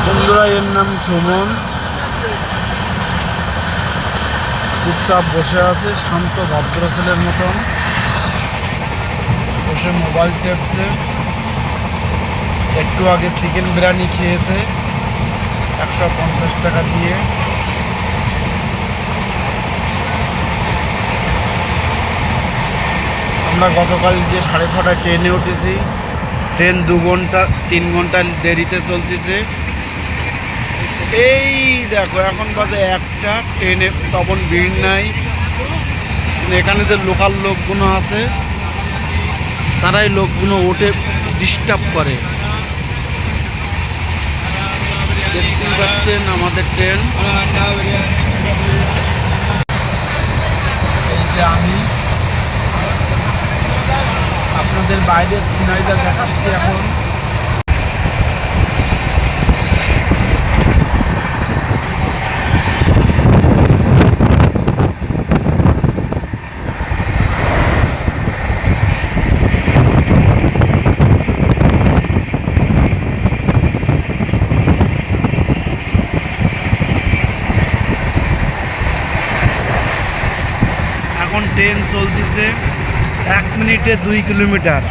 বন্ধুরা, এর নাম সুমন। চুপচাপ বসে আছে, শান্ত ভদ্র ছেলের মতন বসে মোবাইল টেপছে। একটু আগে চিকেন বিরিয়ানি খেয়েছে 150 টাকা দিয়ে। আমরা গতকাল গিয়ে 6:30টায় ট্রেনে উঠেছি। ট্রেন 2 ঘন্টা 3 ঘন্টা দেরিতে চলতেছে। এই দেখো, এখন বাজে 1টা, ট্রেনে তখন ভিড় নাই। এখানে যে লোকাল লোকগুলো আছে, তারাই লোকগুলো ওঠে ডিস্টার্ব করে। দেখতেই পাচ্ছেন আমাদের ট্রেন। এই যে আমি আপনাদের বাইরের সিনারিটা দেখাচ্ছি এখন। এখন ট্রেন চলতেছে 1 মিনিটে 2 কিলোমিটার।